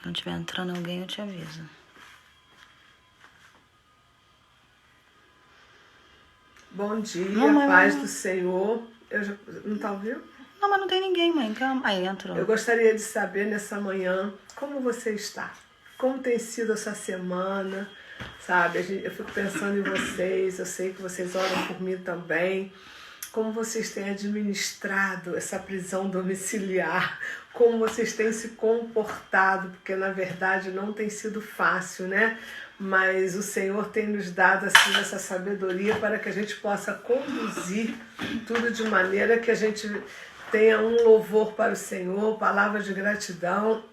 Quando estiver entrando alguém, eu te aviso. Bom dia, Não, paz do Senhor. Não tá ouvindo? Não, mas não tem ninguém, mãe. Calma. Aí, entrou. Eu gostaria de saber nessa manhã como você está. Como tem sido essa semana, sabe? Eu fico pensando em vocês, eu sei que vocês oram por mim também. Como vocês têm administrado essa prisão domiciliar, como vocês têm se comportado, porque na verdade não tem sido fácil, né? Mas o Senhor tem nos dado assim essa sabedoria para que a gente possa conduzir tudo de maneira que a gente tenha um louvor para o Senhor, palavras de gratidão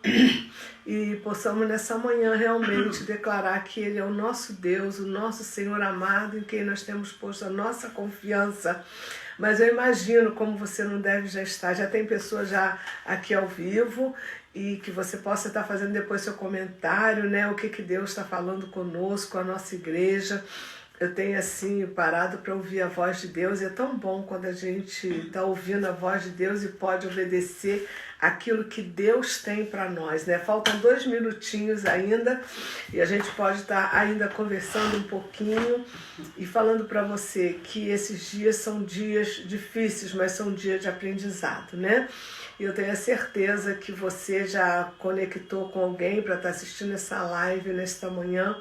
e possamos nessa manhã realmente declarar que Ele é o nosso Deus, o nosso Senhor amado, em quem nós temos posto a nossa confiança. Mas eu imagino como você não deve já estar. Já tem pessoas já aqui ao vivo e que você possa estar fazendo depois seu comentário, né? O que Deus está falando conosco, a nossa igreja. Eu tenho assim parado para ouvir a voz de Deus e é tão bom quando a gente está ouvindo a voz de Deus e pode obedecer aquilo que Deus tem para nós, né? Faltam 2 minutinhos ainda e a gente pode estar ainda conversando um pouquinho e falando para você que esses dias são dias difíceis, mas são dias de aprendizado, né? E eu tenho a certeza que você já conectou com alguém para estar assistindo essa live nesta manhã,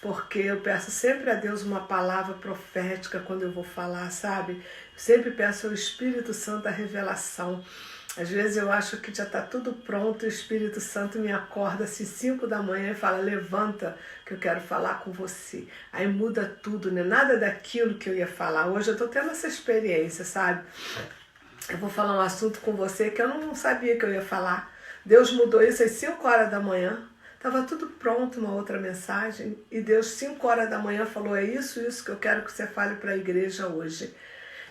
porque eu peço sempre a Deus uma palavra profética quando eu vou falar, sabe? Eu sempre peço ao Espírito Santo a revelação. Às vezes eu acho que já está tudo pronto e o Espírito Santo me acorda assim 5 da manhã e fala, levanta que eu quero falar com você. Aí muda tudo, né? Nada daquilo que eu ia falar. Hoje eu estou tendo essa experiência, sabe? Eu vou falar um assunto com você que eu não sabia que eu ia falar. Deus mudou isso às 5 horas da manhã. Estava tudo pronto, uma outra mensagem, e Deus, 5 horas da manhã, falou, é isso que eu quero que você fale para a igreja hoje.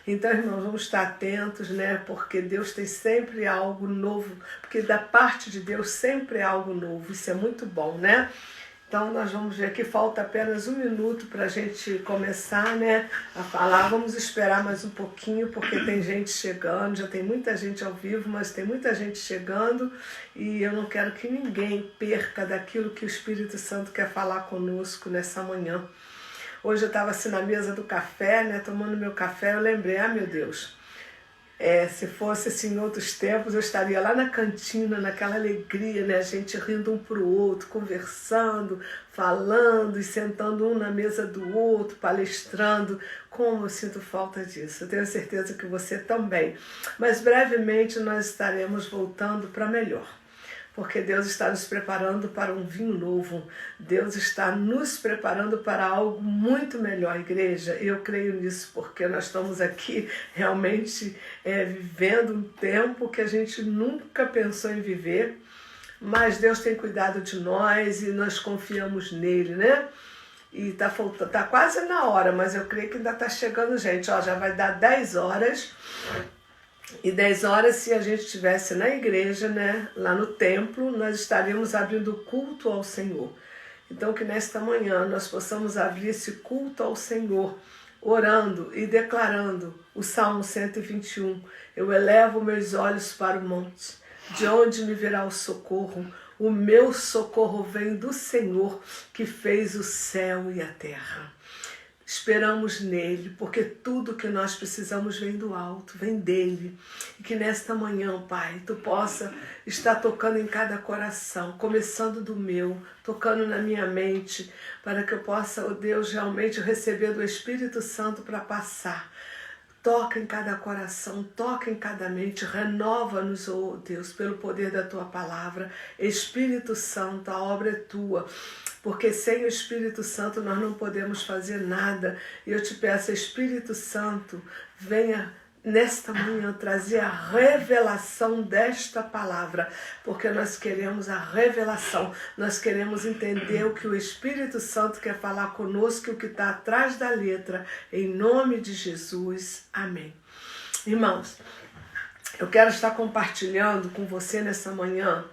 Então, irmãos, vamos estar atentos, né? Porque Deus tem sempre algo novo, porque da parte de Deus sempre é algo novo, isso é muito bom, né? Então, nós vamos ver que falta apenas 1 minuto para a gente começar, né, a falar. Vamos esperar mais um pouquinho, porque tem gente chegando, já tem muita gente ao vivo, mas tem muita gente chegando e eu não quero que ninguém perca daquilo que o Espírito Santo quer falar conosco nessa manhã. Hoje eu estava assim na mesa do café, né, tomando meu café, eu lembrei, meu Deus, se fosse assim em outros tempos, eu estaria lá na cantina, naquela alegria, né? A gente rindo um para o outro, conversando, falando e sentando um na mesa do outro, palestrando. Como eu sinto falta disso. Eu tenho certeza que você também. Mas brevemente nós estaremos voltando para melhor. Porque Deus está nos preparando para um vinho novo. Deus está nos preparando para algo muito melhor, igreja. Eu creio nisso, porque nós estamos aqui realmente vivendo um tempo que a gente nunca pensou em viver, mas Deus tem cuidado de nós e nós confiamos nele, né? E tá quase na hora, mas eu creio que ainda está chegando gente. Ó, já vai dar 10 horas. E 10 horas, se a gente estivesse na igreja, né, lá no templo, nós estaríamos abrindo culto ao Senhor. Então, que nesta manhã nós possamos abrir esse culto ao Senhor, orando e declarando o Salmo 121. Eu elevo meus olhos para o monte, de onde me virá o socorro? O meu socorro vem do Senhor, que fez o céu e a terra. Esperamos nele, porque tudo que nós precisamos vem do alto, vem dele. E que nesta manhã, Pai, tu possa estar tocando em cada coração, começando do meu, tocando na minha mente, para que eu possa, ó Deus, realmente receber do Espírito Santo para passar. Toca em cada coração, toca em cada mente, renova-nos, ó Deus, pelo poder da tua palavra. Espírito Santo, a obra é tua. Porque sem o Espírito Santo nós não podemos fazer nada. E eu te peço, Espírito Santo, venha nesta manhã trazer a revelação desta palavra. Porque nós queremos a revelação. Nós queremos entender o que o Espírito Santo quer falar conosco e o que está atrás da letra. Em nome de Jesus. Amém. Irmãos, eu quero estar compartilhando com você nessa manhã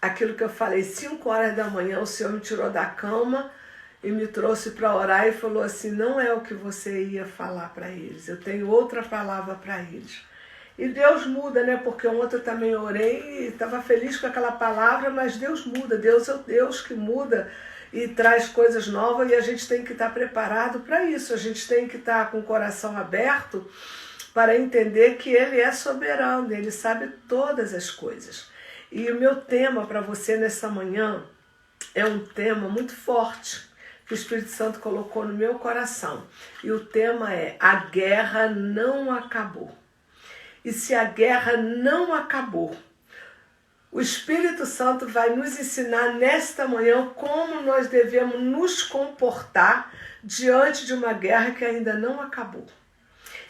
aquilo que eu falei, 5 horas da manhã, o Senhor me tirou da cama e me trouxe para orar e falou assim, não é o que você ia falar para eles, eu tenho outra palavra para eles. E Deus muda, né? Porque ontem eu também orei e estava feliz com aquela palavra, mas Deus muda. Deus é o Deus que muda e traz coisas novas e a gente tem que estar preparado para isso. A gente tem que estar com o coração aberto para entender que Ele é soberano, Ele sabe todas as coisas. E o meu tema para você nessa manhã é um tema muito forte que o Espírito Santo colocou no meu coração. E o tema é: a guerra não acabou. E se a guerra não acabou, o Espírito Santo vai nos ensinar nesta manhã como nós devemos nos comportar diante de uma guerra que ainda não acabou.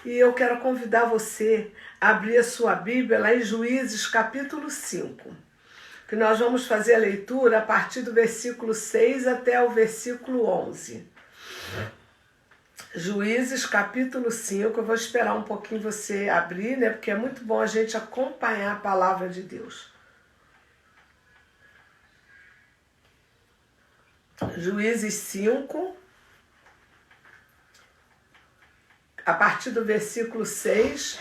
E eu quero convidar você a abrir a sua Bíblia lá em Juízes capítulo 5, que nós vamos fazer a leitura a partir do versículo 6 até o versículo 11. Juízes capítulo 5, eu vou esperar um pouquinho você abrir, né? Porque é muito bom a gente acompanhar a palavra de Deus. Juízes 5, a partir do versículo 6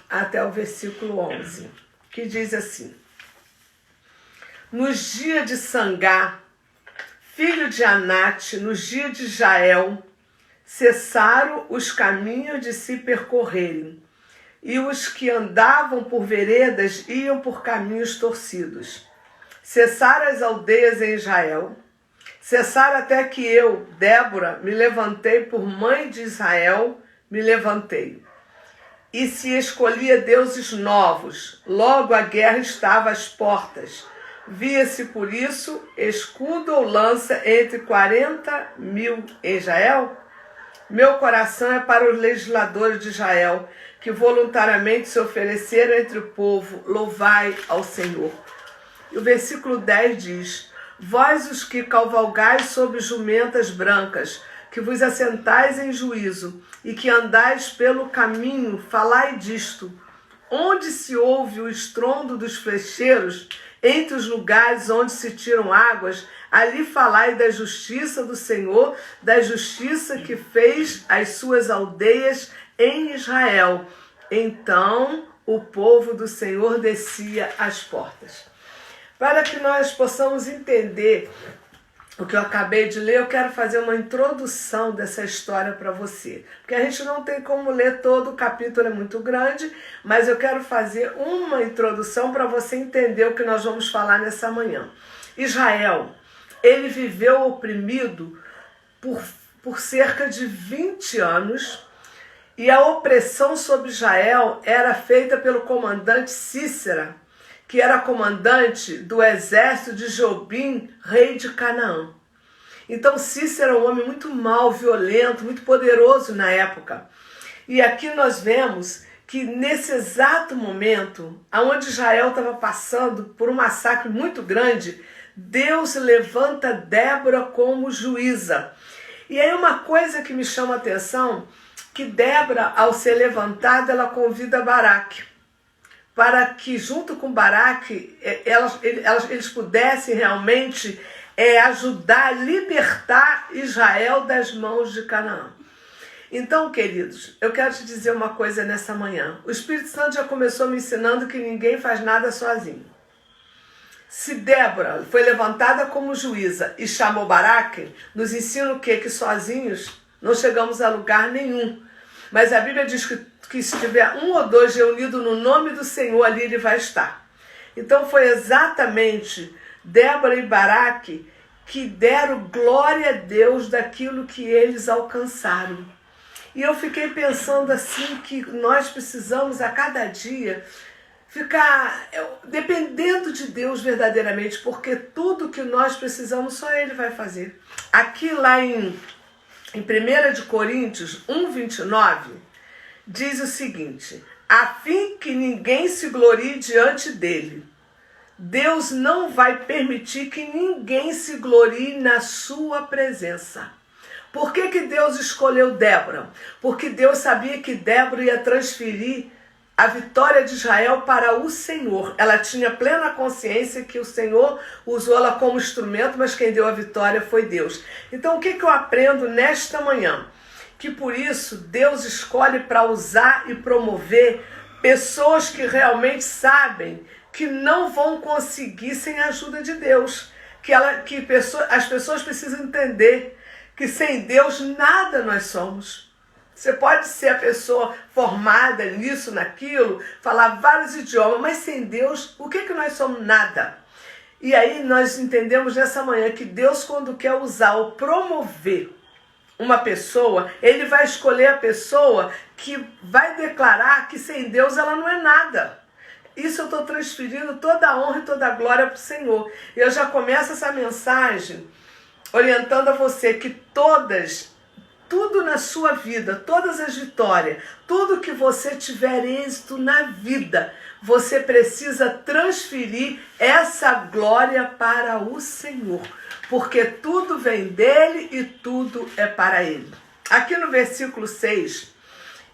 até o versículo 11, que diz assim: Nos dias de Sangá, filho de Anate, nos dias de Jael, cessaram os caminhos de se percorrerem, e os que andavam por veredas iam por caminhos torcidos. Cessaram as aldeias em Israel, cessaram até que eu, Débora, me levantei por mãe de Israel, me levantei. E se escolhia deuses novos, logo a guerra estava às portas. Via-se por isso escudo ou lança entre 40.000 em Israel? Meu coração é para os legisladores de Israel, que voluntariamente se ofereceram entre o povo. Louvai ao Senhor. E o versículo 10 diz: Vós os que cavalgais sobre jumentas brancas, que vos assentais em juízo, e que andais pelo caminho, falai disto. Onde se ouve o estrondo dos flecheiros, entre os lugares onde se tiram águas, ali falai da justiça do Senhor, da justiça que fez as suas aldeias em Israel. Então o povo do Senhor descia às portas. Para que nós possamos entender o que eu acabei de ler, eu quero fazer uma introdução dessa história para você. Porque a gente não tem como ler todo o capítulo, é muito grande, mas eu quero fazer uma introdução para você entender o que nós vamos falar nessa manhã. Israel, ele viveu oprimido por cerca de 20 anos, e a opressão sobre Israel era feita pelo comandante Cícera, que era comandante do exército de Jobim, rei de Canaã. Então Cícera era um homem muito mau, violento, muito poderoso na época. E aqui nós vemos que nesse exato momento, onde Israel estava passando por um massacre muito grande, Deus levanta Débora como juíza. E aí uma coisa que me chama a atenção, que Débora, ao ser levantada, ela convida Baraque, para que junto com Baraque eles pudessem realmente ajudar a libertar Israel das mãos de Canaã. Então, queridos, eu quero te dizer uma coisa nessa manhã. O Espírito Santo já começou me ensinando que ninguém faz nada sozinho. Se Débora foi levantada como juíza e chamou Baraque, nos ensina o quê? Que sozinhos não chegamos a lugar nenhum. Mas a Bíblia diz que se tiver um ou dois reunidos no nome do Senhor, ali ele vai estar. Então foi exatamente Débora e Baraque que deram glória a Deus daquilo que eles alcançaram. E eu fiquei pensando assim que nós precisamos a cada dia ficar dependendo de Deus verdadeiramente, porque tudo que nós precisamos só Ele vai fazer. Aqui lá em 1 Coríntios 1:29, diz o seguinte: a fim que ninguém se glorie diante dele. Deus não vai permitir que ninguém se glorie na sua presença. Por que Deus escolheu Débora? Porque Deus sabia que Débora ia transferir a vitória de Israel para o Senhor. Ela tinha plena consciência que o Senhor usou ela como instrumento, mas quem deu a vitória foi Deus. Então o que eu aprendo nesta manhã? Que por isso Deus escolhe para usar e promover Pessoas que realmente sabem que não vão conseguir sem a ajuda de Deus. As pessoas precisam entender que sem Deus nada nós somos. Você pode ser a pessoa formada nisso, naquilo, falar vários idiomas, mas sem Deus, o que nós somos? Nada. E aí nós entendemos nessa manhã que Deus, quando quer usar ou promover uma pessoa, Ele vai escolher a pessoa que vai declarar que sem Deus ela não é nada. Isso eu estou transferindo toda a honra e toda a glória para o Senhor. Eu já começo essa mensagem orientando a você que tudo na sua vida, todas as vitórias, tudo que você tiver êxito na vida, você precisa transferir essa glória para o Senhor, porque tudo vem dele e tudo é para ele. Aqui no versículo 6,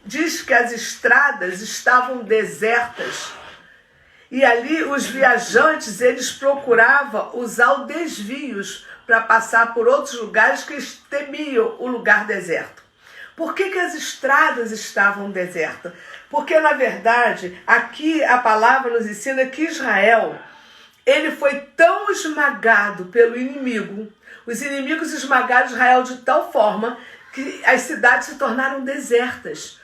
diz que as estradas estavam desertas e ali os viajantes, eles procuravam usar os desvios para passar por outros lugares que eles temiam o lugar deserto. Por que as estradas estavam desertas? Porque, na verdade, aqui a palavra nos ensina que Israel, ele foi tão esmagado pelo inimigo, os inimigos esmagaram Israel de tal forma que as cidades se tornaram desertas.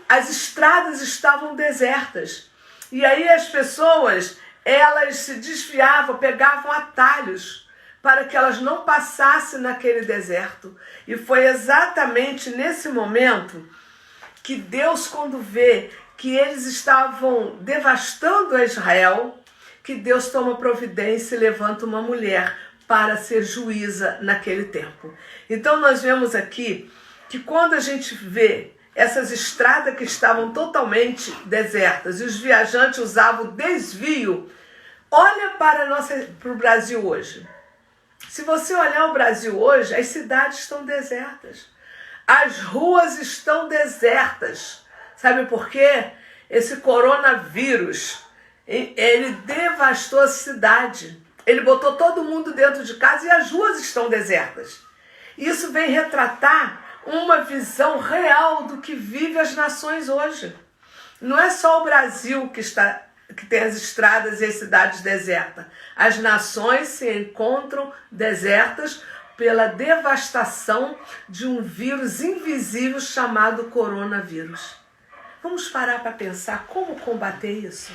As estradas estavam desertas. E aí as pessoas, elas se desviavam, pegavam atalhos para que elas não passassem naquele deserto. E foi exatamente nesse momento que Deus, quando vê que eles estavam devastando a Israel, que Deus toma providência e levanta uma mulher para ser juíza naquele tempo. Então nós vemos aqui que quando a gente vê essas estradas que estavam totalmente desertas e os viajantes usavam desvio, olha para o Brasil hoje. Se você olhar o Brasil hoje, as cidades estão desertas. As ruas estão desertas. Sabe por quê? Esse coronavírus, ele devastou a cidade. Ele botou todo mundo dentro de casa e as ruas estão desertas. Isso vem retratar uma visão real do que vive as nações hoje. Não é só o Brasil que tem as estradas e as cidades desertas. As nações se encontram desertas pela devastação de um vírus invisível chamado coronavírus. Vamos parar para pensar como combater isso?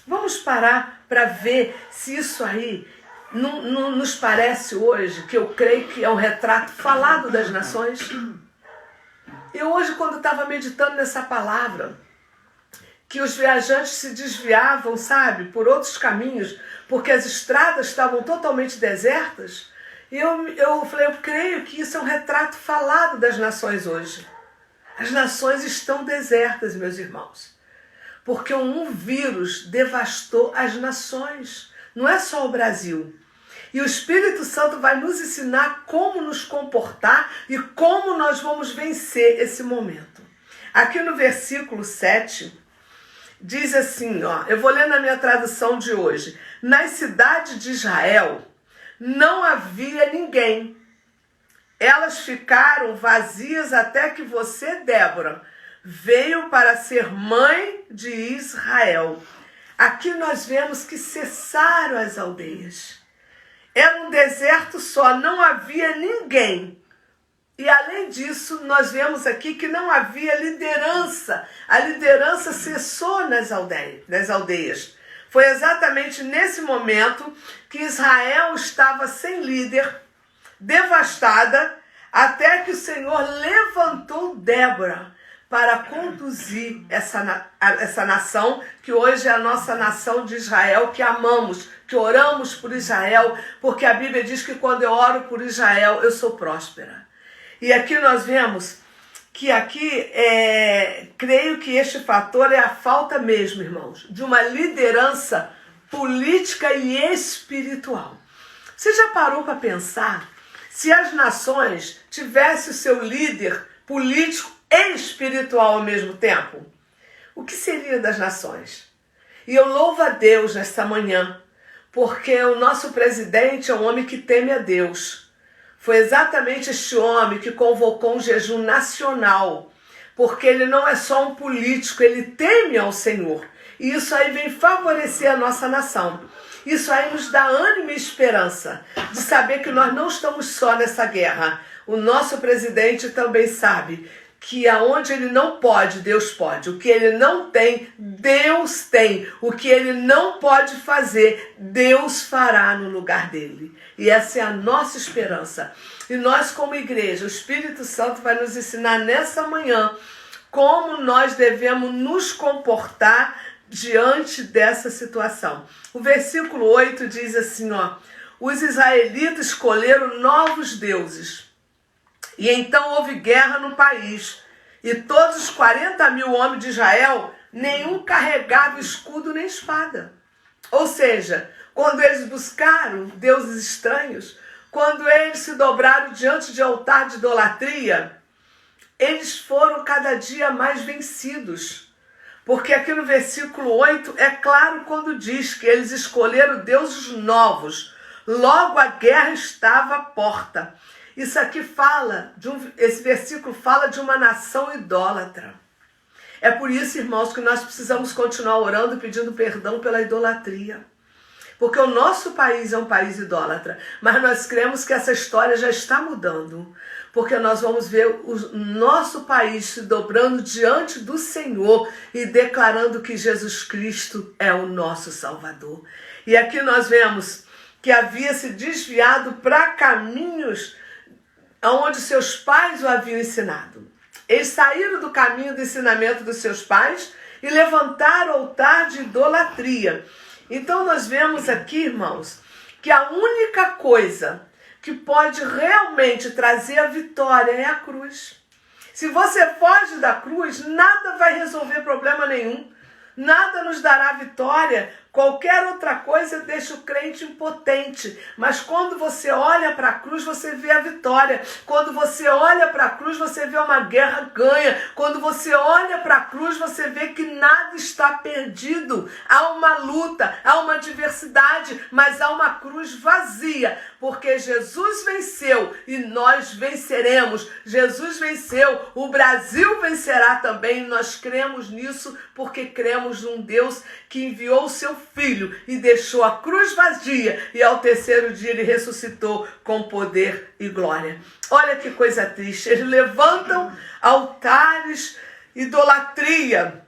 Vamos parar para ver se isso aí não nos parece hoje, que eu creio que é um retrato falado das nações. Eu hoje, quando estava meditando nessa palavra, que os viajantes se desviavam, sabe, por outros caminhos, porque as estradas estavam totalmente desertas, e eu falei, eu creio que isso é um retrato falado das nações hoje. As nações estão desertas, meus irmãos, porque um vírus devastou as nações, não é só o Brasil. E o Espírito Santo vai nos ensinar como nos comportar e como nós vamos vencer esse momento. Aqui no versículo 7, diz assim, eu vou ler na minha tradução de hoje. Nas cidades de Israel não havia ninguém. Elas ficaram vazias até que você, Débora, veio para ser mãe de Israel. Aqui nós vemos que cessaram as aldeias. Era um deserto só, não havia ninguém. E além disso, nós vemos aqui que não havia liderança. A liderança cessou nas aldeias. Foi exatamente nesse momento que Israel estava sem líder, devastada, até que o Senhor levantou Débora para conduzir essa nação, que hoje é a nossa nação de Israel, que amamos, que oramos por Israel, porque a Bíblia diz que quando eu oro por Israel, eu sou próspera. E aqui nós vemos que creio que este fator é a falta mesmo, irmãos, de uma liderança política e espiritual. Você já parou para pensar se as nações tivessem o seu líder político e espiritual ao mesmo tempo? O que seria das nações? E eu louvo a Deus nesta manhã, porque o nosso presidente é um homem que teme a Deus. Foi exatamente este homem que convocou um jejum nacional porque ele não é só um político, ele teme ao Senhor. E isso aí vem favorecer a nossa nação. Isso aí nos dá ânimo e esperança de saber que nós não estamos só nessa guerra. O nosso presidente também sabe que aonde ele não pode, Deus pode. O que ele não tem, Deus tem. O que ele não pode fazer, Deus fará no lugar dele. E essa é a nossa esperança. E nós, como igreja, o Espírito Santo vai nos ensinar nessa manhã como nós devemos nos comportar diante dessa situação. O versículo 8 diz assim, ó: os israelitas escolheram novos deuses. E então houve guerra no país. E todos os 40.000 homens de Israel, nenhum carregava escudo nem espada. Ou seja, quando eles buscaram deuses estranhos, quando eles se dobraram diante de altar de idolatria, eles foram cada dia mais vencidos. Porque aqui no versículo 8 é claro quando diz que eles escolheram deuses novos. Logo a guerra estava à porta. Isso aqui fala, esse versículo fala de uma nação idólatra. É por isso, irmãos, que nós precisamos continuar orando e pedindo perdão pela idolatria. Porque o nosso país é um país idólatra, mas nós cremos que essa história já está mudando. Porque nós vamos ver o nosso país se dobrando diante do Senhor e declarando que Jesus Cristo é o nosso Salvador. E aqui nós vemos que havia se desviado para caminhos onde seus pais o haviam ensinado. Eles saíram do caminho do ensinamento dos seus pais e levantaram o altar de idolatria. Então nós vemos aqui, irmãos, que a única coisa que pode realmente trazer a vitória é a cruz. Se você foge da cruz, nada vai resolver problema nenhum. Nada nos dará vitória. Qualquer outra coisa deixa o crente impotente. Mas quando você olha para a cruz, você vê a vitória. Quando você olha para a cruz, você vê uma guerra ganha. Quando você olha para a cruz, você vê que nada está perdido. Há uma luta, há uma adversidade, mas há uma cruz vazia. Porque Jesus venceu e nós venceremos. Jesus venceu, o Brasil vencerá também. Nós cremos nisso porque cremos num Deus que enviou o seu Filho e deixou a cruz vazia e ao terceiro dia ele ressuscitou com poder e glória. Olha que coisa triste, eles levantam altares, idolatria,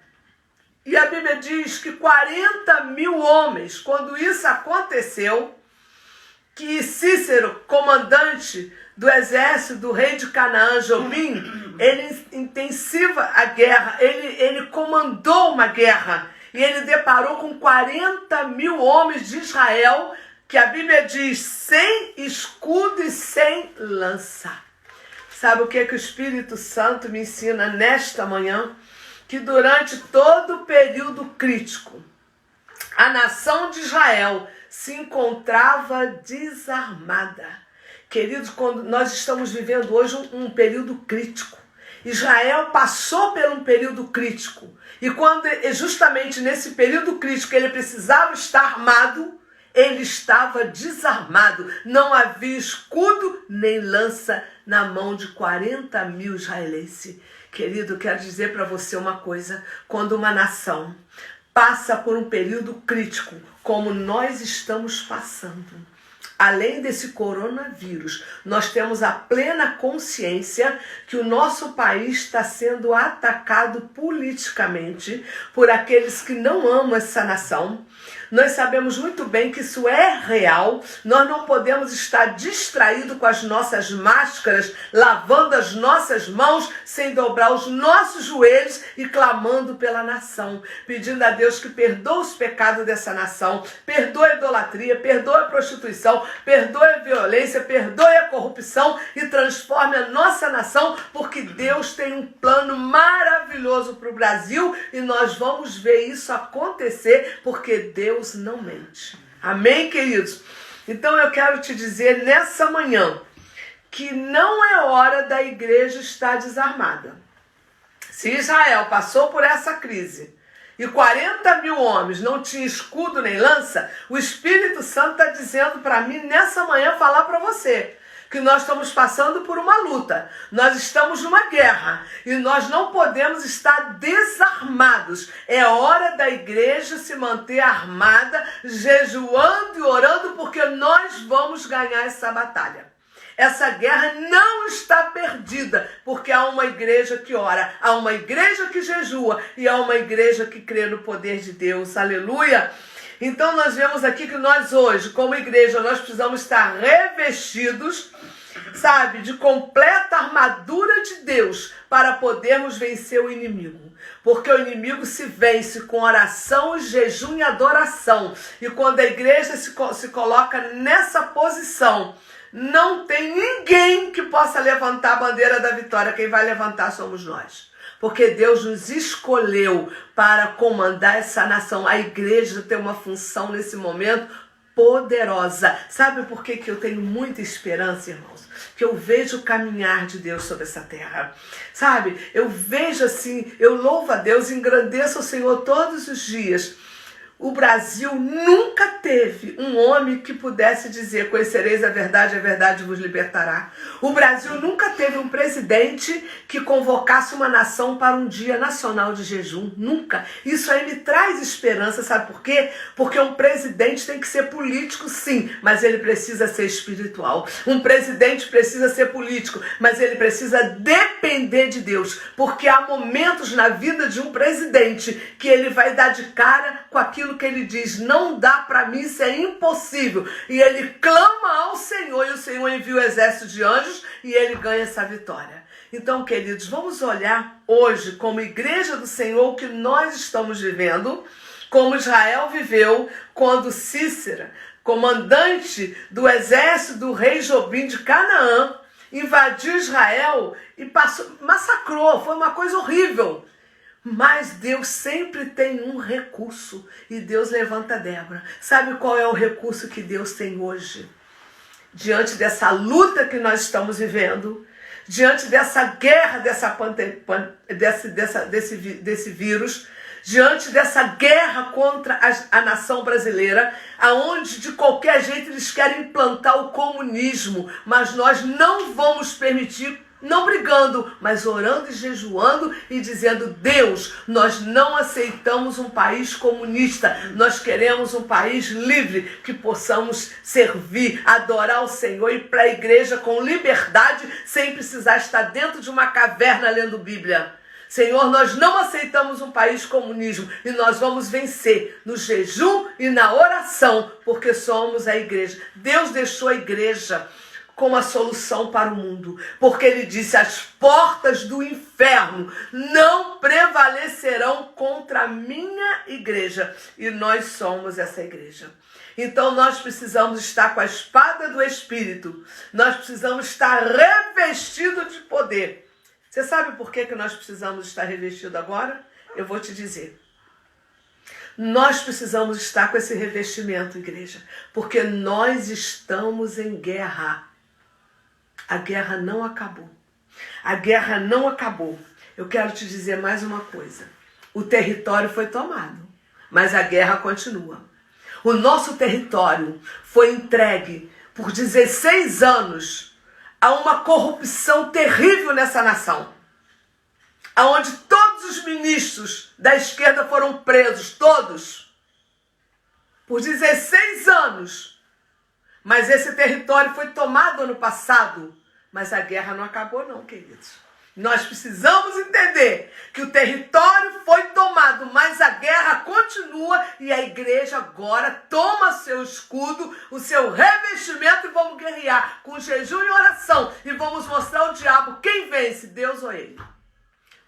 e a Bíblia diz que 40.000 homens, quando isso aconteceu, que Cícero, comandante do exército do rei de Canaã, Jobim, ele intensiva a guerra, ele comandou uma guerra. E ele deparou com 40.000 homens de Israel, que a Bíblia diz, sem escudo e sem lança. Sabe o que o Espírito Santo me ensina nesta manhã? Que durante todo o período crítico, a nação de Israel se encontrava desarmada. Queridos, quando nós estamos vivendo hoje um período crítico. Israel passou por um período crítico. E quando justamente nesse período crítico ele precisava estar armado, ele estava desarmado. Não havia escudo nem lança na mão de 40.000 israelenses. Querido, quero dizer para você uma coisa. Quando uma nação passa por um período crítico, como nós estamos passando, além desse coronavírus, nós temos a plena consciência que o nosso país está sendo atacado politicamente por aqueles que não amam essa nação. Nós sabemos muito bem que isso é real. Nós não podemos estar distraídos com as nossas máscaras, lavando as nossas mãos, sem dobrar os nossos joelhos e clamando pela nação, pedindo a Deus que perdoe os pecados dessa nação, perdoe a idolatria, perdoe a prostituição, perdoe a violência, perdoe a corrupção e transforme a nossa nação, porque Deus tem um plano maravilhoso para o Brasil e nós vamos ver isso acontecer, porque Deus não mente. Amém, queridos? Então eu quero te dizer nessa manhã que não é hora da igreja estar desarmada. Se Israel passou por essa crise e 40.000 homens não tinham escudo nem lança, o Espírito Santo está dizendo para mim nessa manhã falar para você que nós estamos passando por uma luta, nós estamos numa guerra e nós não podemos estar desarmados. É hora da igreja se manter armada, jejuando e orando, porque nós vamos ganhar essa batalha. Essa guerra não está perdida, porque há uma igreja que ora, há uma igreja que jejua e há uma igreja que crê no poder de Deus. Aleluia! Então nós vemos aqui que nós hoje, como igreja, nós precisamos estar revestidos, sabe, de completa armadura de Deus para podermos vencer o inimigo. Porque o inimigo se vence com oração, jejum e adoração. E quando a igreja se coloca nessa posição, não tem ninguém que possa levantar a bandeira da vitória. Quem vai levantar somos nós. Porque Deus nos escolheu para comandar essa nação. A igreja tem uma função nesse momento poderosa. Sabe por que eu tenho muita esperança, irmãos? Que eu vejo o caminhar de Deus sobre essa terra. Sabe? Eu vejo assim, eu louvo a Deus, engrandeço o Senhor todos os dias. O Brasil nunca teve um homem que pudesse dizer: conhecereis a verdade vos libertará. O Brasil nunca teve um presidente que convocasse uma nação para um dia nacional de jejum. Nunca. Isso aí me traz esperança, sabe por quê? Porque um presidente tem que ser político, sim, mas ele precisa ser espiritual. Um presidente precisa ser político, mas ele precisa depender de Deus. Porque há momentos na vida de um presidente que ele vai dar de cara com aquilo que ele diz: não dá para mim, isso é impossível. E ele clama ao Senhor e o Senhor envia o exército de anjos e ele ganha essa vitória. Então, queridos, vamos olhar hoje como igreja do Senhor o que nós estamos vivendo, como Israel viveu quando Cícera, comandante do exército do rei Jobim de Canaã, invadiu Israel e massacrou. Foi uma coisa horrível. Mas Deus sempre tem um recurso e Deus levanta Débora. Sabe qual é o recurso que Deus tem hoje? Diante dessa luta que nós estamos vivendo, diante dessa guerra, desse vírus, diante dessa guerra contra a nação brasileira, aonde de qualquer jeito eles querem implantar o comunismo, mas nós não vamos permitir. Não brigando, mas orando e jejuando e dizendo: Deus, nós não aceitamos um país comunista, nós queremos um país livre, que possamos servir, adorar o Senhor e ir para a igreja com liberdade, sem precisar estar dentro de uma caverna lendo Bíblia. Senhor, nós não aceitamos um país comunismo e nós vamos vencer no jejum e na oração, porque somos a igreja. Deus deixou a igreja como a solução para o mundo, porque ele disse: as portas do inferno não prevalecerão contra a minha igreja, e nós somos essa igreja. Então nós precisamos estar com a espada do Espírito, nós precisamos estar revestidos de poder. Você sabe por que nós precisamos estar revestidos agora? Eu vou te dizer. Nós precisamos estar com esse revestimento, igreja, porque nós estamos em guerra. A guerra não acabou. A guerra não acabou. Eu quero te dizer mais uma coisa. O território foi tomado, mas a guerra continua. O nosso território foi entregue por 16 anos a uma corrupção terrível nessa nação, aonde todos os ministros da esquerda foram presos, todos, por 16 anos. Mas esse território foi tomado ano passado. Mas a guerra não acabou não, queridos. Nós precisamos entender que o território foi tomado, mas a guerra continua e a igreja agora toma seu escudo, o seu revestimento e vamos guerrear com jejum e oração. E vamos mostrar ao diabo quem vence, Deus ou ele.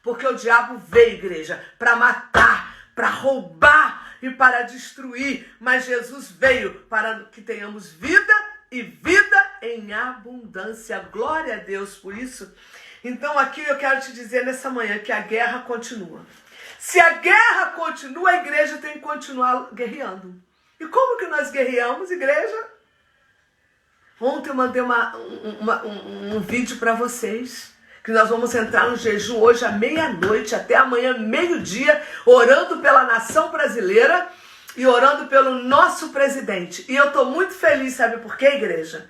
Porque o diabo veio, igreja, para matar, para roubar e para destruir. Mas Jesus veio para que tenhamos vida e vida em abundância. Glória a Deus por isso. Então aqui eu quero te dizer nessa manhã que a guerra continua. Se a guerra continua, a igreja tem que continuar guerreando. E como que nós guerreamos, igreja? Ontem eu mandei um vídeo para vocês, que nós vamos entrar no jejum hoje à meia-noite, até amanhã meio-dia, orando pela nação brasileira e orando pelo nosso presidente. E eu estou muito feliz, sabe por quê, igreja?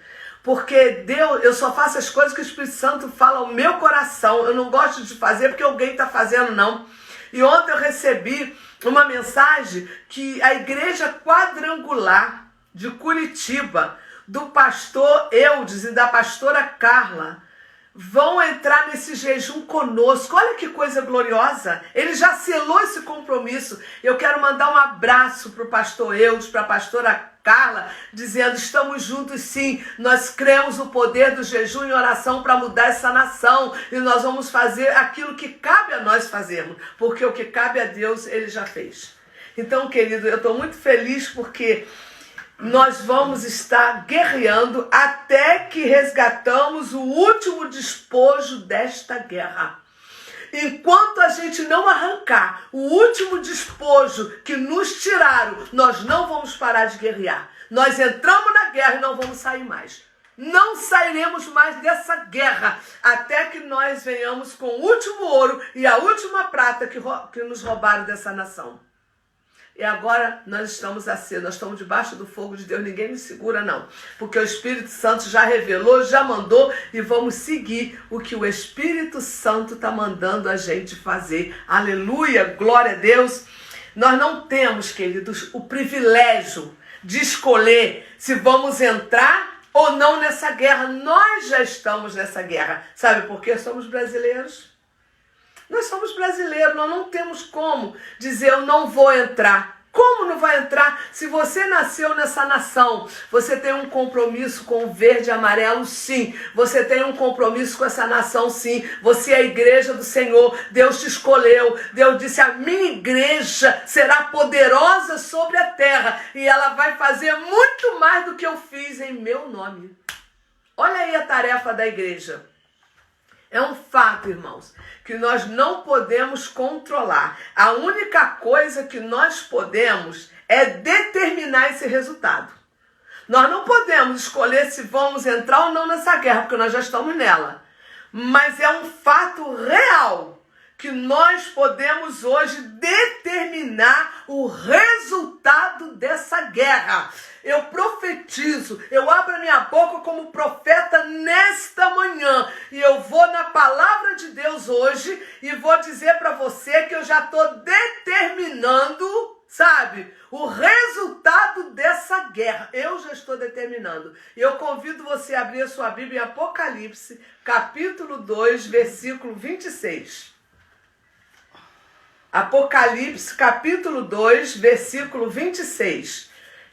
Porque Deus, eu só faço as coisas que o Espírito Santo fala ao meu coração. Eu não gosto de fazer porque alguém está fazendo, não. E ontem eu recebi uma mensagem que a igreja quadrangular de Curitiba, do pastor Eudes e da pastora Carla, vão entrar nesse jejum conosco. Olha que coisa gloriosa. Ele já selou esse compromisso. Eu quero mandar um abraço para o pastor Eudes, para a pastora Carla, dizendo: estamos juntos sim, nós cremos no poder do jejum e oração para mudar essa nação, e nós vamos fazer aquilo que cabe a nós fazermos, porque o que cabe a Deus, Ele já fez. Então, querido, eu estou muito feliz porque nós vamos estar guerreando até que resgatamos o último despojo desta guerra. Enquanto a gente não arrancar o último despojo que nos tiraram, nós não vamos parar de guerrear. Nós entramos na guerra e não vamos sair mais. Não sairemos mais dessa guerra até que nós venhamos com o último ouro e a última prata que nos roubaram dessa nação. E agora nós estamos assim, nós estamos debaixo do fogo de Deus, ninguém nos segura não. Porque o Espírito Santo já revelou, já mandou, e vamos seguir o que o Espírito Santo está mandando a gente fazer. Aleluia, glória a Deus. Nós não temos, queridos, o privilégio de escolher se vamos entrar ou não nessa guerra. Nós já estamos nessa guerra. Sabe por quê? Somos brasileiros. Nós somos brasileiros, nós não temos como dizer eu não vou entrar. Como não vai entrar? Se você nasceu nessa nação, você tem um compromisso com o verde e amarelo, sim. Você tem um compromisso com essa nação, sim. Você é a igreja do Senhor, Deus te escolheu. Deus disse: a minha igreja será poderosa sobre a terra e ela vai fazer muito mais do que eu fiz em meu nome. Olha aí a tarefa da igreja. É um fato, irmãos, que nós não podemos controlar. A única coisa que nós podemos é determinar esse resultado. Nós não podemos escolher se vamos entrar ou não nessa guerra, porque nós já estamos nela. Mas é um fato real que nós podemos hoje determinar o resultado dessa guerra. Eu profetizo, eu abro a minha boca como profeta nesta manhã e eu vou na palavra de Deus hoje e vou dizer para você que eu já estou determinando, sabe, o resultado dessa guerra. Eu já estou determinando. E eu convido você a abrir a sua Bíblia em Apocalipse, capítulo 2, versículo 26. Apocalipse, capítulo 2, versículo 26.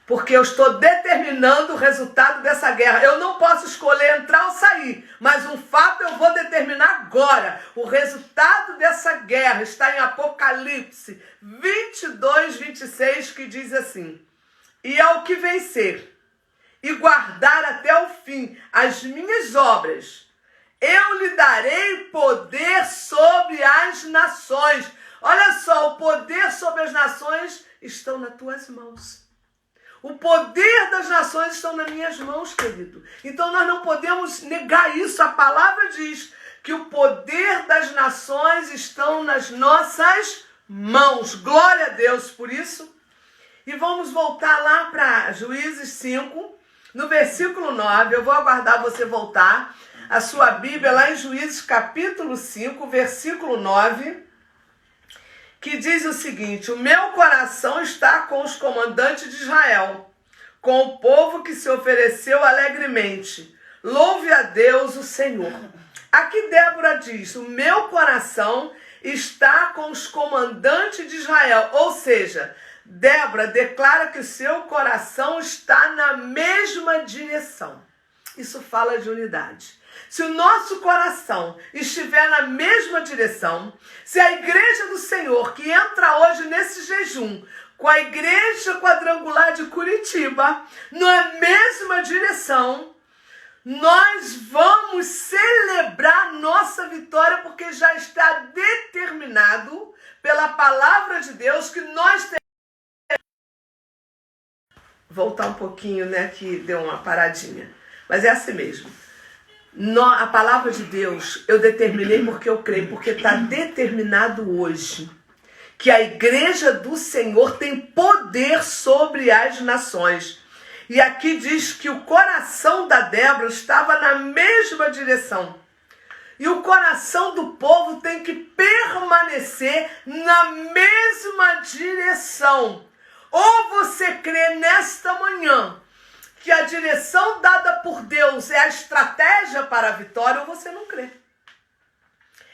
Porque eu estou determinando o resultado dessa guerra. Eu não posso escolher entrar ou sair, mas um fato eu vou determinar agora. O resultado dessa guerra está em Apocalipse 22, 26, que diz assim: e ao que vencer e guardar até o fim as minhas obras, eu lhe darei poder sobre as nações. Olha só, o poder sobre as nações estão nas tuas mãos. O poder das nações estão nas minhas mãos, querido. Então nós não podemos negar isso. A palavra diz que o poder das nações estão nas nossas mãos. Glória a Deus por isso. E vamos voltar lá para Juízes 5, no versículo 9. Eu vou aguardar você voltar a sua Bíblia lá em Juízes capítulo 5, versículo 9. Que diz o seguinte: o meu coração está com os comandantes de Israel, com o povo que se ofereceu alegremente. Louve a Deus o Senhor. Aqui Débora diz: o meu coração está com os comandantes de Israel. Ou seja, Débora declara que o seu coração está na mesma direção. Isso fala de unidade. Se o nosso coração estiver na mesma direção, se a igreja do Senhor que entra hoje nesse jejum, com a igreja quadrangular de Curitiba, na mesma direção, nós vamos celebrar nossa vitória, porque já está determinado pela palavra de Deus que nós temos. Voltar um pouquinho, né, que deu uma paradinha. Mas é assim mesmo. A palavra de Deus, eu determinei porque eu creio, porque está determinado hoje que a igreja do Senhor tem poder sobre as nações. E aqui diz que o coração da Débora estava na mesma direção. E o coração do povo tem que permanecer na mesma direção. Ou você crê nesta manhã que a direção dada por Deus é a estratégia para a vitória, ou você não crê.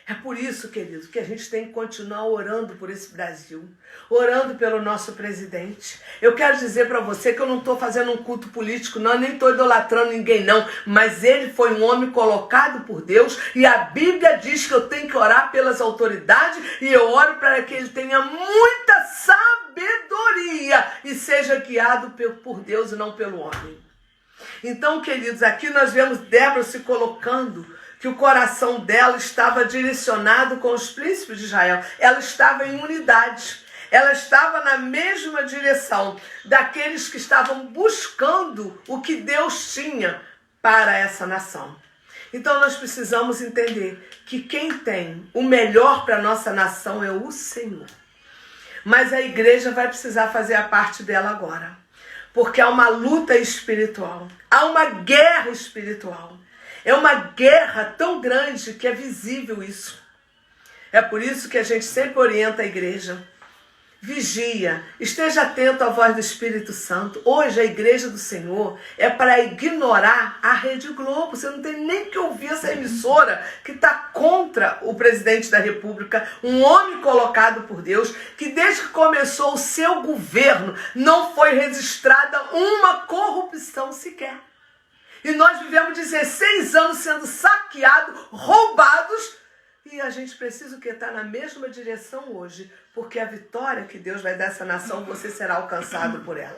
É por isso, querido, que a gente tem que continuar orando por esse Brasil, orando pelo nosso presidente. Eu quero dizer para você que eu não estou fazendo um culto político, não, nem estou idolatrando ninguém, não. Mas ele foi um homem colocado por Deus e a Bíblia diz que eu tenho que orar pelas autoridades e eu oro para que ele tenha muita sabedoria e seja guiado por Deus e não pelo homem. Então, queridos, aqui nós vemos Débora se colocando que o coração dela estava direcionado com os príncipes de Israel. Ela estava em unidade. Ela estava na mesma direção daqueles que estavam buscando o que Deus tinha para essa nação. Então nós precisamos entender que quem tem o melhor para a nossa nação é o Senhor. Mas a igreja vai precisar fazer a parte dela agora. Porque há uma luta espiritual. Há uma guerra espiritual. É uma guerra tão grande que é visível isso. É por isso que a gente sempre orienta a igreja. Vigia, esteja atento à voz do Espírito Santo. Hoje a igreja do Senhor é para ignorar a Rede Globo. Você não tem nem que ouvir essa emissora que está contra o presidente da República, um homem colocado por Deus, que desde que começou o seu governo não foi registrada uma corrupção sequer. E nós vivemos 16 anos sendo saqueados, roubados, e a gente precisa estar na mesma direção hoje, porque a vitória que Deus vai dar a essa nação, você será alcançado por ela.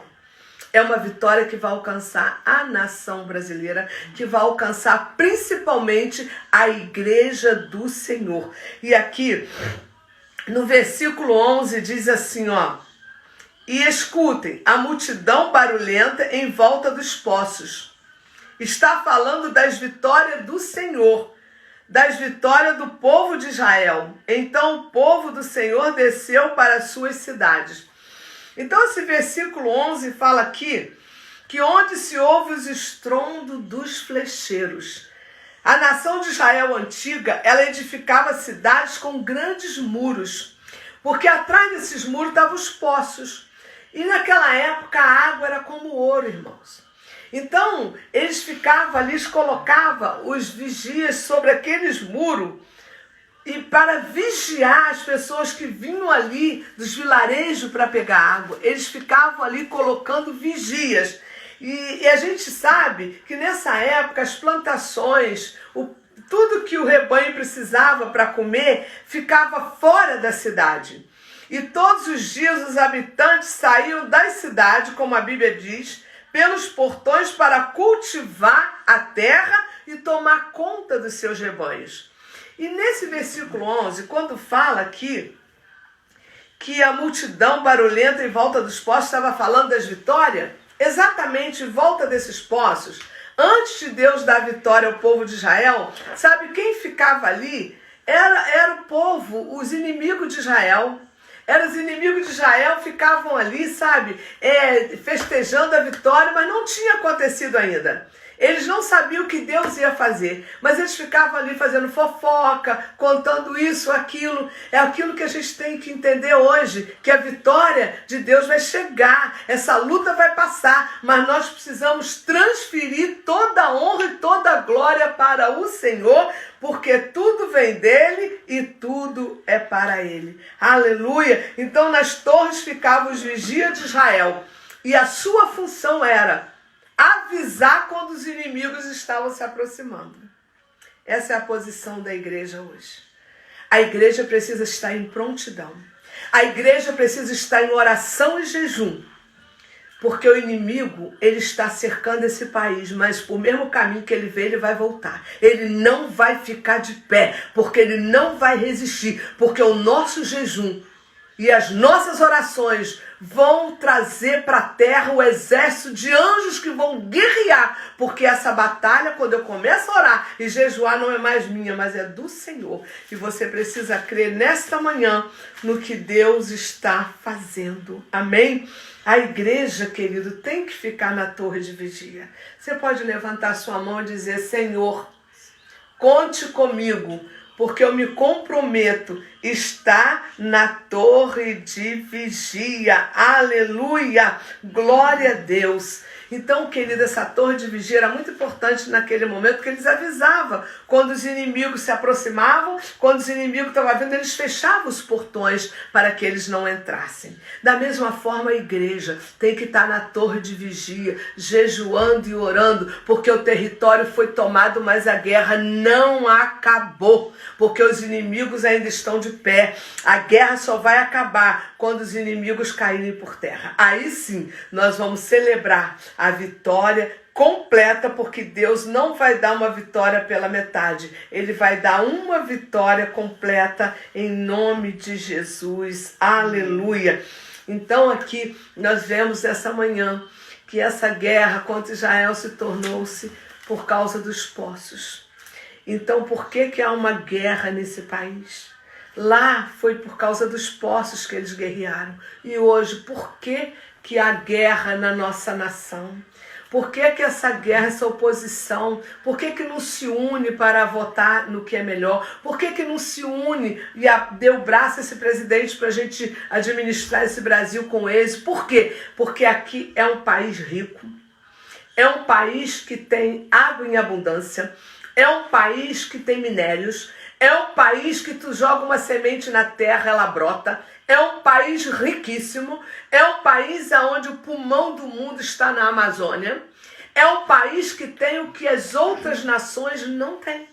É uma vitória que vai alcançar a nação brasileira, que vai alcançar principalmente a igreja do Senhor. E aqui, no versículo 11, diz assim, ó: e escutem a multidão barulhenta em volta dos poços. Está falando das vitórias do Senhor, das vitórias do povo de Israel. Então o povo do Senhor desceu para as suas cidades. Então esse versículo 11 fala aqui que onde se ouve os estrondos dos flecheiros. A nação de Israel antiga, ela edificava cidades com grandes muros, porque atrás desses muros estavam os poços. E naquela época a água era como ouro, irmãos. Então, eles ficavam ali, eles colocavam os vigias sobre aqueles muros e para vigiar as pessoas que vinham ali dos vilarejos para pegar água. Eles ficavam ali colocando vigias. E a gente sabe que nessa época as plantações, tudo que o rebanho precisava para comer ficava fora da cidade. E todos os dias os habitantes saíam das cidades, como a Bíblia diz, pelos portões para cultivar a terra e tomar conta dos seus rebanhos. E nesse versículo 11, quando fala aqui que a multidão barulhenta em volta dos poços estava falando das vitórias, exatamente em volta desses poços, antes de Deus dar vitória ao povo de Israel, sabe quem ficava ali? Era o povo, os inimigos de Israel. Os inimigos de Israel ficavam ali, sabe, festejando a vitória, mas não tinha acontecido ainda. Eles não sabiam o que Deus ia fazer, mas eles ficavam ali fazendo fofoca, contando isso, aquilo. É aquilo que a gente tem que entender hoje, que a vitória de Deus vai chegar, essa luta vai passar, mas nós precisamos transferir toda a honra e toda a glória para o Senhor, porque tudo vem dele e tudo é para ele. Aleluia! Então nas torres ficavam os vigias de Israel e a sua função era avisar quando os inimigos estavam se aproximando. Essa é a posição da igreja hoje. A igreja precisa estar em prontidão. A igreja precisa estar em oração e jejum. Porque o inimigo, ele está cercando esse país, mas por mesmo caminho que ele veio, ele vai voltar. Ele não vai ficar de pé, porque ele não vai resistir. Porque o nosso jejum e as nossas orações vão trazer para a terra o exército de anjos que vão guerrear, porque essa batalha, quando eu começo a orar e jejuar, não é mais minha, mas é do Senhor. E você precisa crer nesta manhã no que Deus está fazendo. Amém? A igreja, querido, tem que ficar na torre de vigia. Você pode levantar sua mão e dizer: Senhor, conte comigo, porque eu me comprometo a estar na torre de vigia. Aleluia! Glória a Deus! Então, querida, essa torre de vigia era muito importante naquele momento, que eles avisavam. Quando os inimigos se aproximavam, quando os inimigos estavam vindo, eles fechavam os portões para que eles não entrassem. Da mesma forma, a igreja tem que estar na torre de vigia, jejuando e orando, porque o território foi tomado, mas a guerra não acabou, porque os inimigos ainda estão de pé. A guerra só vai acabar quando os inimigos caírem por terra. Aí sim, nós vamos celebrar a vitória completa, porque Deus não vai dar uma vitória pela metade. Ele vai dar uma vitória completa em nome de Jesus. Aleluia! Então aqui nós vemos essa manhã que essa guerra contra Israel se tornou-se por causa dos poços. Então por que há uma guerra nesse país? Lá foi por causa dos poços que eles guerrearam. E hoje, por que há guerra na nossa nação? Por que essa guerra, essa oposição? Por que não se une para votar no que é melhor? Por que não se une e deu braço a esse presidente para a gente administrar esse Brasil com êxito? Por quê? Porque aqui é um país rico, é um país que tem água em abundância, é um país que tem minérios, é um país que tu joga uma semente na terra, ela brota. É um país riquíssimo. É um país onde o pulmão do mundo está na Amazônia. É um país que tem o que as outras nações não têm.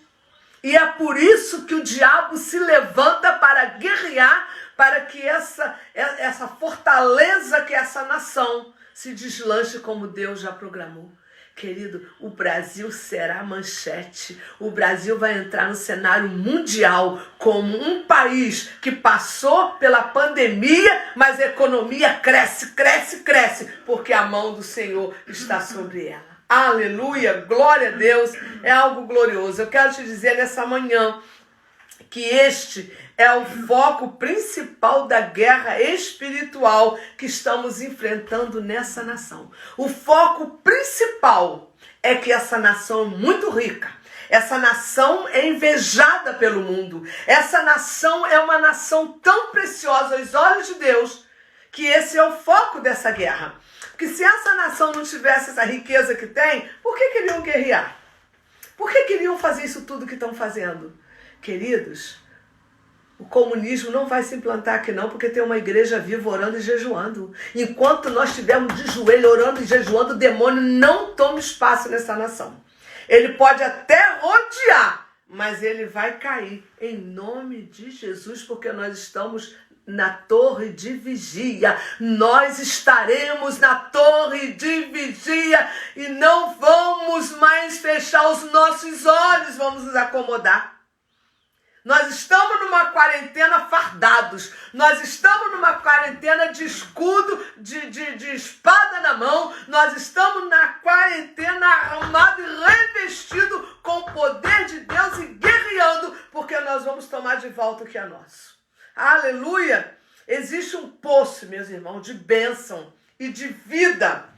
E é por isso que o diabo se levanta para guerrear, para que essa fortaleza que é essa nação se deslanche como Deus já programou. Querido, o Brasil será manchete. O Brasil vai entrar no cenário mundial como um país que passou pela pandemia, mas a economia cresce, cresce, cresce, porque a mão do Senhor está sobre ela. Aleluia, glória a Deus, é algo glorioso. Eu quero te dizer nessa manhã que este é o foco principal da guerra espiritual que estamos enfrentando nessa nação. O foco principal é que essa nação é muito rica. Essa nação é invejada pelo mundo. Essa nação é uma nação tão preciosa aos olhos de Deus que esse é o foco dessa guerra. Porque se essa nação não tivesse essa riqueza que tem, por que queriam guerrear? Por que queriam fazer isso tudo que estão fazendo? Queridos, o comunismo não vai se implantar aqui não, porque tem uma igreja viva orando e jejuando. Enquanto nós estivermos de joelho orando e jejuando, o demônio não toma espaço nessa nação. Ele pode até rodear, mas ele vai cair em nome de Jesus, porque nós estamos na torre de vigia. Nós estaremos na torre de vigia e não vamos mais fechar os nossos olhos, vamos nos acomodar. Nós estamos numa quarentena fardados. Nós estamos numa quarentena de escudo, de espada na mão. Nós estamos na quarentena armado e revestido com o poder de Deus e guerreando, porque nós vamos tomar de volta o que é nosso. Aleluia! Existe um poço, meus irmãos, de bênção e de vida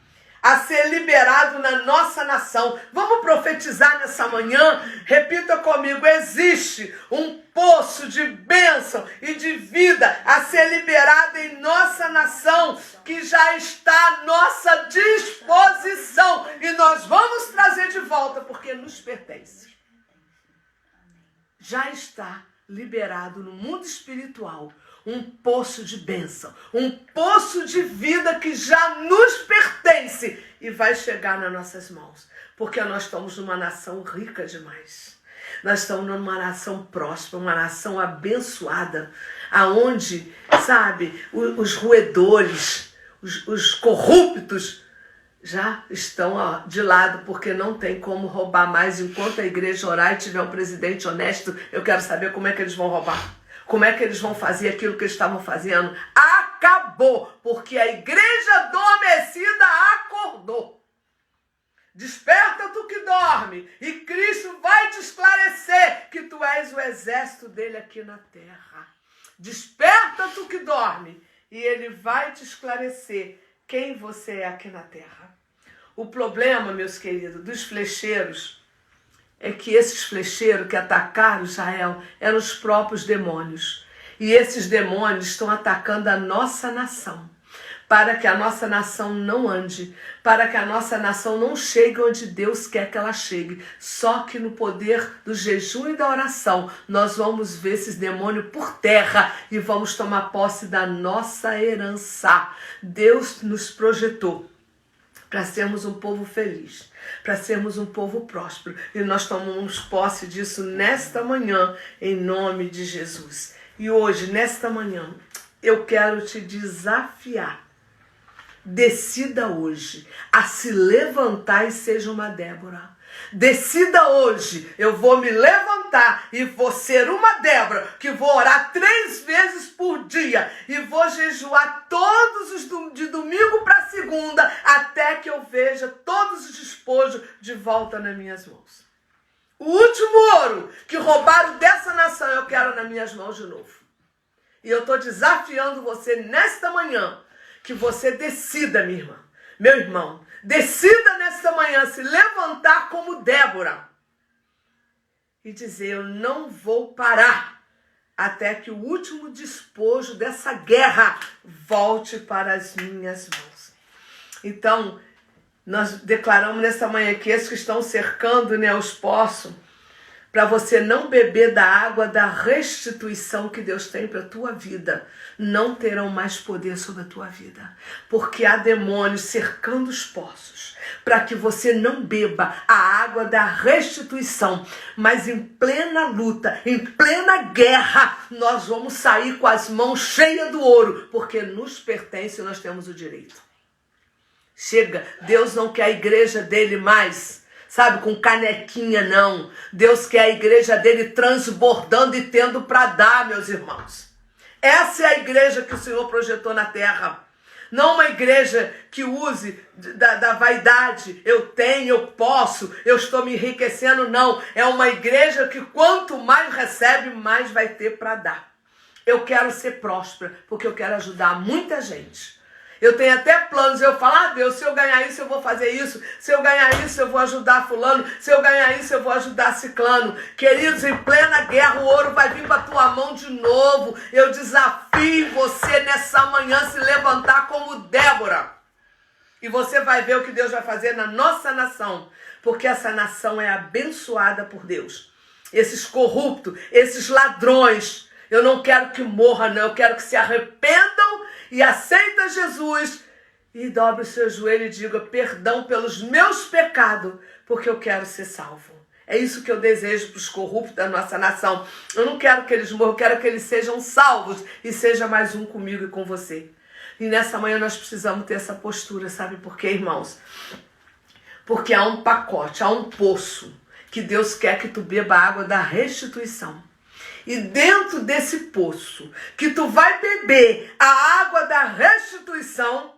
a ser liberado na nossa nação. Vamos profetizar nessa manhã? Repita comigo: existe um poço de bênção e de vida a ser liberado em nossa nação, que já está à nossa disposição, e nós vamos trazer de volta, porque nos pertence. Já está liberado no mundo espiritual um poço de bênção, um poço de vida que já nos pertence e vai chegar nas nossas mãos, porque nós estamos numa nação rica demais. Nós estamos numa nação próspera, uma nação abençoada, aonde, sabe, os roedores, os corruptos já estão de lado, porque não tem como roubar mais. Enquanto a igreja orar e tiver um presidente honesto, eu quero saber como é que eles vão roubar. Como é que eles vão fazer aquilo que eles estavam fazendo? acabou, porque a igreja adormecida acordou. Desperta tu que dorme, e Cristo vai te esclarecer que tu és o exército dele aqui na terra. Desperta tu que dorme, e ele vai te esclarecer quem você é aqui na terra. O problema, meus queridos, dos flecheiros, é que esses flecheiros que atacaram Israel eram os próprios demônios. E esses demônios estão atacando a nossa nação, para que a nossa nação não ande, para que a nossa nação não chegue onde Deus quer que ela chegue. Só que no poder do jejum e da oração, nós vamos ver esses demônios por terra e vamos tomar posse da nossa herança. Deus nos projetou para sermos um povo feliz, para sermos um povo próspero. E nós tomamos posse disso nesta manhã, em nome de Jesus. E hoje, nesta manhã, eu quero te desafiar. Decida hoje a se levantar e seja uma Débora. Decida hoje, eu vou me levantar e vou ser uma Débora, que vou orar 3 vezes por dia e vou jejuar todos os de domingo para segunda, até que eu veja todos os despojos de volta nas minhas mãos. O último ouro que roubaram dessa nação, eu quero nas minhas mãos de novo. E eu estou desafiando você nesta manhã, que você decida, minha irmã, meu irmão, decida nesta manhã se levantar como Débora e dizer: eu não vou parar até que o último despojo dessa guerra volte para as minhas mãos. Então, nós declaramos nesta manhã que esses que estão cercando, os poços, para você não beber da água da restituição que Deus tem para a tua vida, não terão mais poder sobre a tua vida. Porque há demônios cercando os poços, para que você não beba a água da restituição. Mas em plena luta, em plena guerra, nós vamos sair com as mãos cheias do ouro, porque nos pertence e nós temos o direito. Chega, Deus não quer a igreja dele mais, sabe, com canequinha, não. Deus quer a igreja dele transbordando e tendo para dar, meus irmãos. Essa é a igreja que o Senhor projetou na terra. Não uma igreja que use da vaidade. Eu tenho, eu posso, eu estou me enriquecendo, não. É uma igreja que quanto mais recebe, mais vai ter para dar. Eu quero ser próspera, porque eu quero ajudar muita gente. Eu tenho até planos, eu falo: Deus, se eu ganhar isso, eu vou fazer isso. Se eu ganhar isso, eu vou ajudar fulano. Se eu ganhar isso, eu vou ajudar ciclano. Queridos, em plena guerra, o ouro vai vir para a tua mão de novo. Eu desafio você nessa manhã a se levantar como Débora. E você vai ver o que Deus vai fazer na nossa nação. Porque essa nação é abençoada por Deus. Esses corruptos, esses ladrões, eu não quero que morram, não. Eu quero que se arrependam e aceita Jesus e dobre o seu joelho e diga: perdão pelos meus pecados, porque eu quero ser salvo. É isso que eu desejo para os corruptos da nossa nação. Eu não quero que eles morram, eu quero que eles sejam salvos e seja mais um comigo e com você. E nessa manhã nós precisamos ter essa postura, sabe por quê, irmãos? Porque há um pacote, há um poço que Deus quer que tu beba a água da restituição. E dentro desse poço que tu vai beber a água da restituição,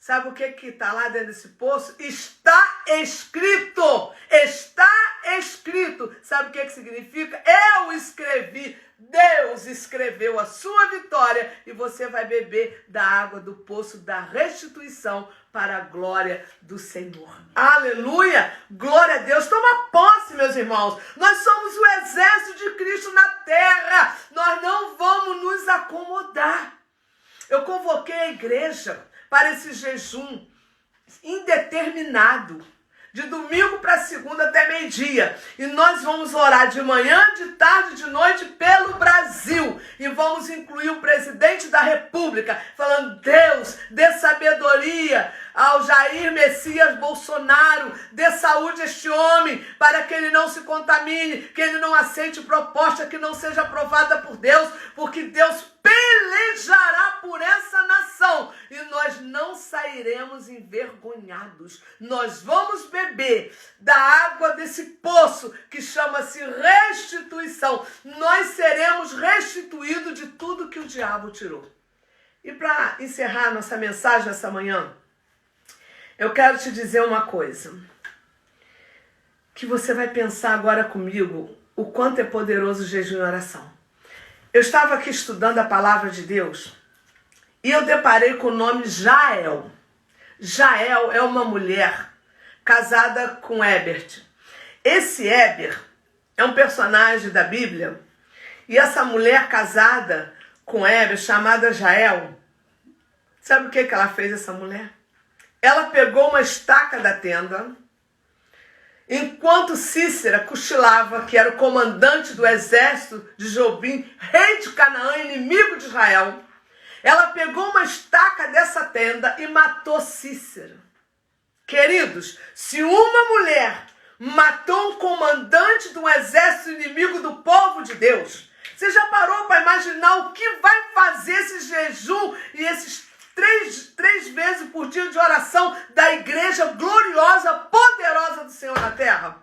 sabe o que está lá dentro desse poço? Está escrito! Está escrito! Sabe o que significa? Eu escrevi, Deus escreveu a sua vitória e você vai beber da água do poço da restituição para a glória do Senhor. Aleluia! Glória a Deus! Toma posse, meus irmãos! Nós somos o exército de Cristo na terra! Nós não vamos nos acomodar. Eu convoquei a igreja para esse jejum indeterminado, de domingo para segunda até meio-dia. E nós vamos orar de manhã, de tarde, de noite pelo Brasil. E vamos incluir o presidente da República, falando: Deus, dê sabedoria ao Jair Messias Bolsonaro, dê saúde a este homem, para que ele não se contamine, que ele não aceite proposta que não seja aprovada por Deus, porque Deus pelejará por essa nação e nós não sairemos envergonhados. Nós vamos beber da água desse poço que chama-se restituição. Nós seremos restituídos de tudo que o diabo tirou. E para encerrar nossa mensagem nessa manhã, eu quero te dizer uma coisa. Que você vai pensar agora comigo o quanto é poderoso o jejum e oração. Eu estava aqui estudando a palavra de Deus e eu deparei com o nome Jael. Jael é uma mulher casada com Ebert. Esse Eber é um personagem da Bíblia e essa mulher casada com Eber, chamada Jael, sabe o que ela fez, essa mulher? Ela pegou uma estaca da tenda, enquanto Cícera cochilava, que era o comandante do exército de Jobim, rei de Canaã, inimigo de Israel, ela pegou uma estaca dessa tenda e matou Cícera. Queridos, se uma mulher matou um comandante de um exército inimigo do povo de Deus, você já parou para imaginar o que vai fazer esse jejum e esses três vezes por dia de oração da igreja gloriosa, poderosa do Senhor na terra?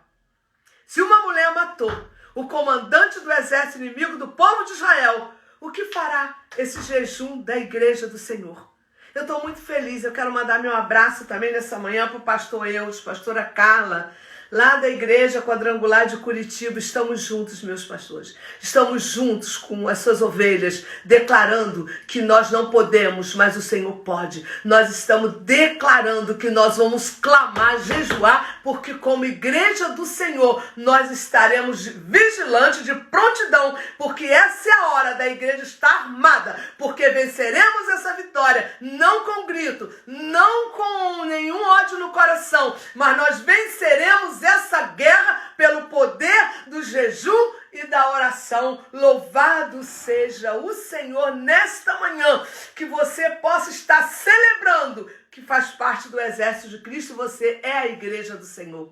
Se uma mulher matou o comandante do exército inimigo do povo de Israel, o que fará esse jejum da igreja do Senhor? Eu estou muito feliz, eu quero mandar meu abraço também nessa manhã para o pastor Eudes, pastora Carla, lá da Igreja Quadrangular de Curitiba. Estamos juntos, meus pastores. Estamos juntos com as suas ovelhas, declarando que nós não podemos, mas o Senhor pode. Nós estamos declarando que nós vamos clamar, jejuar, porque como igreja do Senhor, nós estaremos vigilantes, de prontidão, porque essa é a hora da igreja estar armada, porque venceremos essa vitória, não com grito, não com nenhum ódio no coração, mas nós venceremos essa guerra pelo poder do jejum e da oração. Louvado seja o Senhor nesta manhã, que você possa estar celebrando que faz parte do exército de Cristo, você é a igreja do Senhor.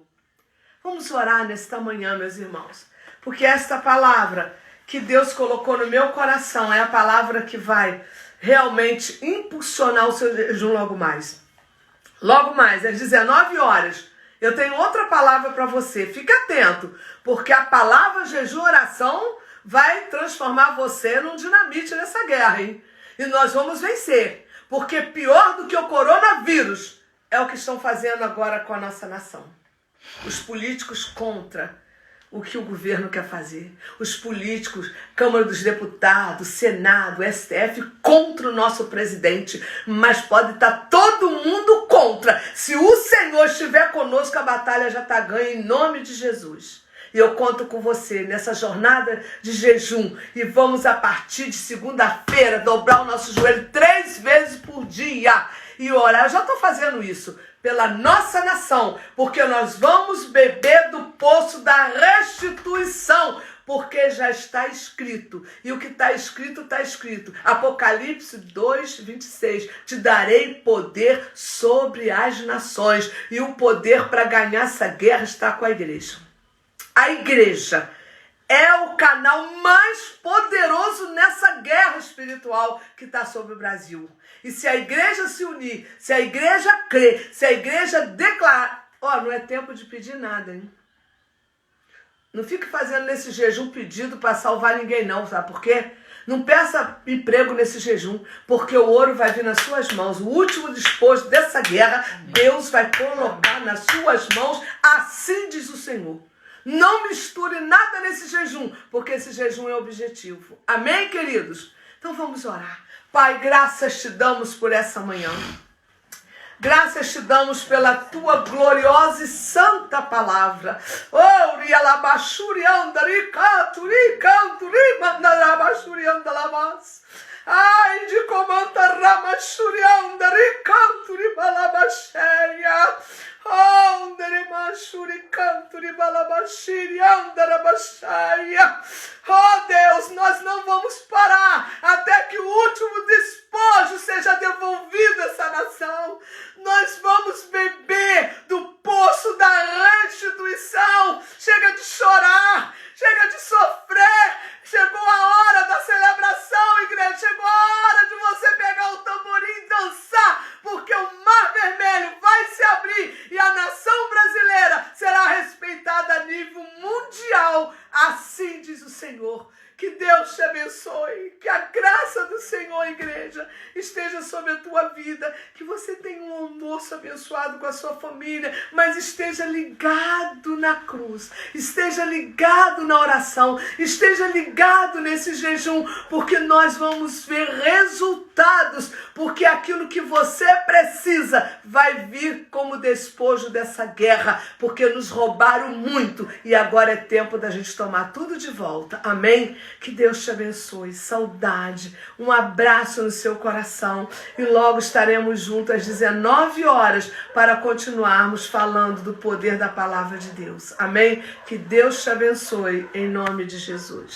Vamos orar nesta manhã, meus irmãos, porque esta palavra que Deus colocou no meu coração é a palavra que vai realmente impulsionar o seu jejum logo mais. Logo mais, às 19 horas, eu tenho outra palavra para você. Fique atento, porque a palavra jejum e oração vai transformar você num dinamite nessa guerra, hein? E nós vamos vencer, porque pior do que o coronavírus é o que estão fazendo agora com a nossa nação. Os políticos contra o que o governo quer fazer. Os políticos, Câmara dos Deputados, Senado, STF, contra o nosso presidente. Mas pode estar todo mundo contra. Se o Senhor estiver conosco, a batalha já está ganha em nome de Jesus. E eu conto com você nessa jornada de jejum. E vamos, a partir de segunda-feira, dobrar o nosso joelho 3 vezes por dia. E orar. Eu já estou fazendo isso pela nossa nação, porque nós vamos beber do poço da restituição, porque já está escrito. E o que está escrito, está escrito. Apocalipse 2, 26. Te darei poder sobre as nações. E o poder para ganhar essa guerra está com a igreja. A igreja é o canal mais poderoso nessa guerra espiritual que está sobre o Brasil. E se a igreja se unir, se a igreja crer, se a igreja declarar... não é tempo de pedir nada, hein? Não fique fazendo nesse jejum pedido para salvar ninguém não, sabe por quê? Não peça emprego nesse jejum, porque o ouro vai vir nas suas mãos. O último despojo dessa guerra, Deus vai colocar nas suas mãos, assim diz o Senhor. Não misture nada nesse jejum, porque esse jejum é objetivo. Amém, queridos? Então vamos orar. Pai, graças te damos por essa manhã. Graças te damos pela tua gloriosa e santa palavra. Ai, de comanta ramachurianda, ricanturi balabacheia. Oh Deus, nós não vamos parar até que o último despojo seja devolvido a essa nação. Nós vamos beber do poço da restituição. Chega de chorar, chega de sofrer. Chegou a hora da celebração, igreja. Chegou a hora de você pegar o tamborim e dançar, porque o Mar Vermelho vai se abrir e a nação brasileira será respeitada a nível mundial. Assim diz o Senhor. Que Deus te abençoe. Que a graça do Senhor, igreja, esteja sobre a tua vida, que você tenha um almoço abençoado com a sua família, mas esteja ligado na cruz, esteja ligado na oração, esteja ligado nesse jejum, porque nós vamos ver resultados, porque aquilo que você precisa vai vir como despojo dessa guerra, porque nos roubaram muito e agora é tempo da gente tomar tudo de volta. Amém? Que Deus te abençoe. Saudade, um abraço no seu coração e logo estaremos juntos às 19 horas para continuarmos falando do poder da palavra de Deus. Amém? Que Deus te abençoe em nome de Jesus.